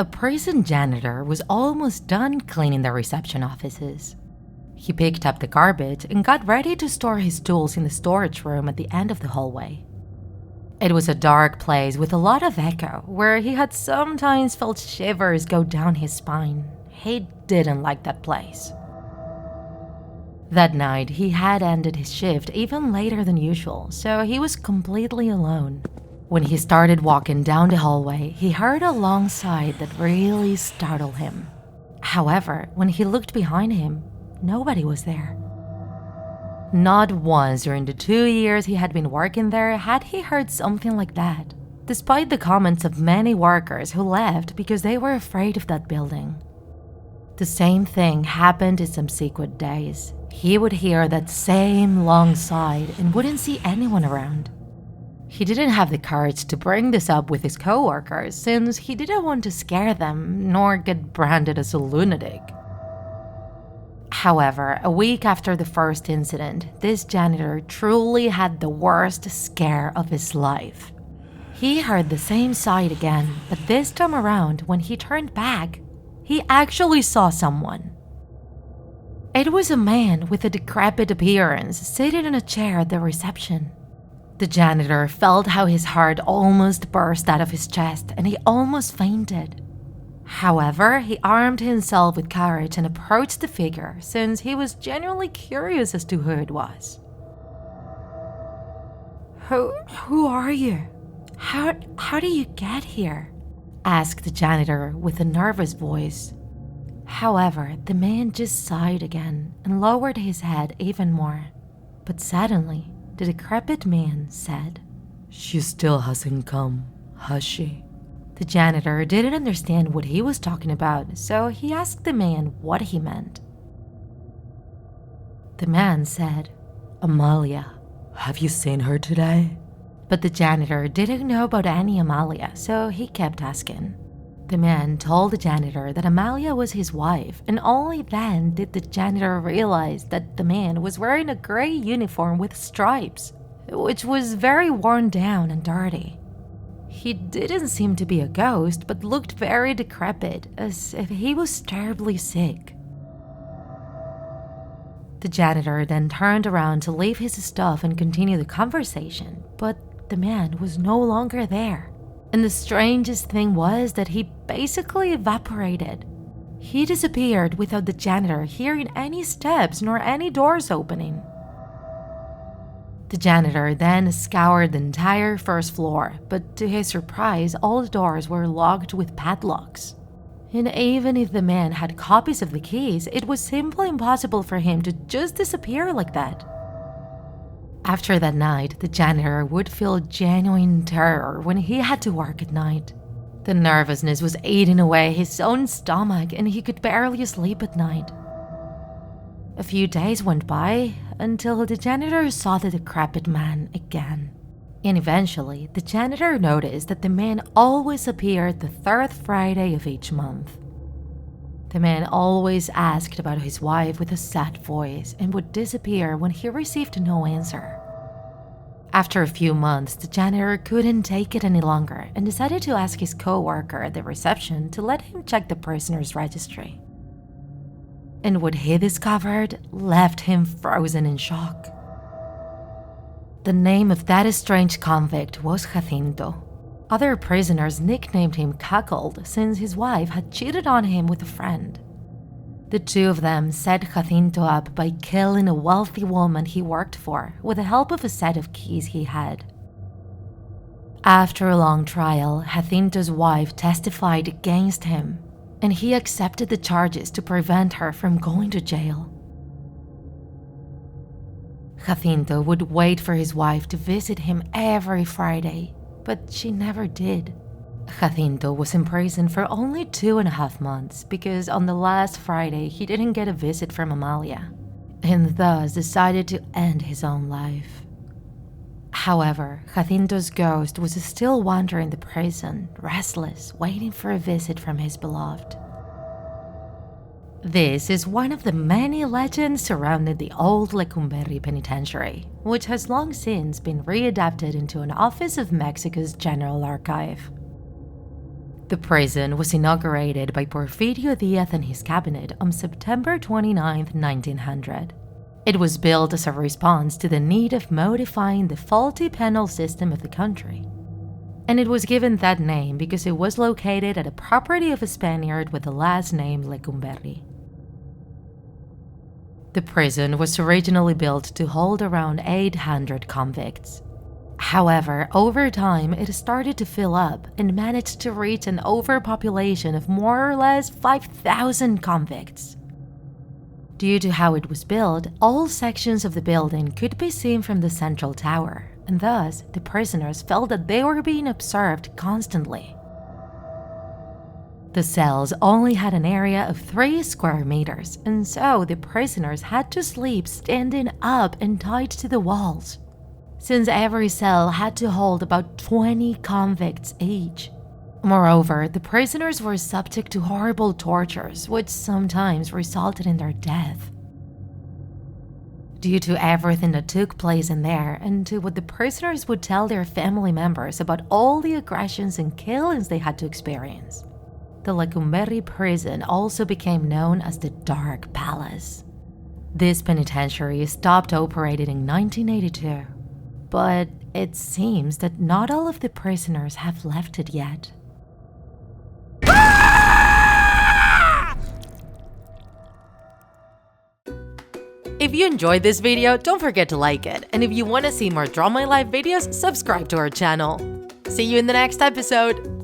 A prison janitor was almost done cleaning the reception offices. He picked up the garbage and got ready to store his tools in the storage room at the end of the hallway. It was a dark place with a lot of echo, where he had sometimes felt shivers go down his spine. He didn't like that place. That night, he had ended his shift even later than usual, so he was completely alone. When he started walking down the hallway, he heard a long sigh that really startled him. However, when he looked behind him, nobody was there. Not once during the 2 years he had been working there had he heard something like that, despite the comments of many workers who left because they were afraid of that building. The same thing happened in subsequent days. He would hear that same long sigh and wouldn't see anyone around. He didn't have the courage to bring this up with his coworkers since he didn't want to scare them nor get branded as a lunatic. However, a week after the first incident, this janitor truly had the worst scare of his life. He heard the same sight again, but this time around, when he turned back, he actually saw someone. It was a man with a decrepit appearance sitting in a chair at the reception. The janitor felt how his heart almost burst out of his chest and he almost fainted. However, he armed himself with courage and approached the figure since he was genuinely curious as to who it was. Who are you? How do you get here? Asked the janitor with a nervous voice. However, the man just sighed again and lowered his head even more. But suddenly, the decrepit man said, "She still hasn't come, has she?" The janitor didn't understand what he was talking about, so he asked the man what he meant. The man said, "Amalia, have you seen her today?" But the janitor didn't know about any Amalia, so he kept asking. The man told the janitor that Amalia was his wife, and only then did the janitor realize that the man was wearing a gray uniform with stripes, which was very worn down and dirty. He didn't seem to be a ghost, but looked very decrepit, as if he was terribly sick. The janitor then turned around to leave his stuff and continue the conversation, but the man was no longer there. And the strangest thing was that he basically evaporated. He disappeared without the janitor hearing any steps nor any doors opening. The janitor then scoured the entire first floor, but to his surprise, all the doors were locked with padlocks. And even if the man had copies of the keys, it was simply impossible for him to just disappear like that. After that night, the janitor would feel genuine terror when he had to work at night. The nervousness was eating away his own stomach and he could barely sleep at night. A few days went by until the janitor saw the decrepit man again. And eventually, the janitor noticed that the man always appeared the third Friday of each month. The man always asked about his wife with a sad voice and would disappear when he received no answer. After a few months, the janitor couldn't take it any longer and decided to ask his co-worker at the reception to let him check the prisoner's registry. And what he discovered left him frozen in shock. The name of that strange convict was Jacinto. Other prisoners nicknamed him Cuckold since his wife had cheated on him with a friend. The two of them set Jacinto up by killing a wealthy woman he worked for with the help of a set of keys he had. After a long trial, Jacinto's wife testified against him, and he accepted the charges to prevent her from going to jail. Jacinto would wait for his wife to visit him every Friday, but she never did. Jacinto was in prison for only 2.5 months because on the last Friday he didn't get a visit from Amalia, and thus decided to end his own life. However, Jacinto's ghost was still wandering the prison, restless, waiting for a visit from his beloved. This is one of the many legends surrounding the old Lecumberri Penitentiary, which has long since been readapted into an office of Mexico's General Archive. The prison was inaugurated by Porfirio Diaz and his cabinet on September 29, 1900. It was built as a response to the need of modifying the faulty penal system of the country. And it was given that name because it was located at a property of a Spaniard with the last name Lecumberri. The prison was originally built to hold around 800 convicts. However, over time, it started to fill up and managed to reach an overpopulation of more or less 5,000 convicts. Due to how it was built, all sections of the building could be seen from the central tower, and thus, the prisoners felt that they were being observed constantly. The cells only had an area of 3 square meters, and so the prisoners had to sleep standing up and tied to the walls, since every cell had to hold about 20 convicts each. Moreover, the prisoners were subject to horrible tortures, which sometimes resulted in their death. Due to everything that took place in there, and to what the prisoners would tell their family members about all the aggressions and killings they had to experience, the Lecumberri prison also became known as the Dark Palace. This penitentiary stopped operating in 1982, but it seems that not all of the prisoners have left it yet. If you enjoyed this video, don't forget to like it, and if you want to see more Draw My Life videos, subscribe to our channel. See you in the next episode!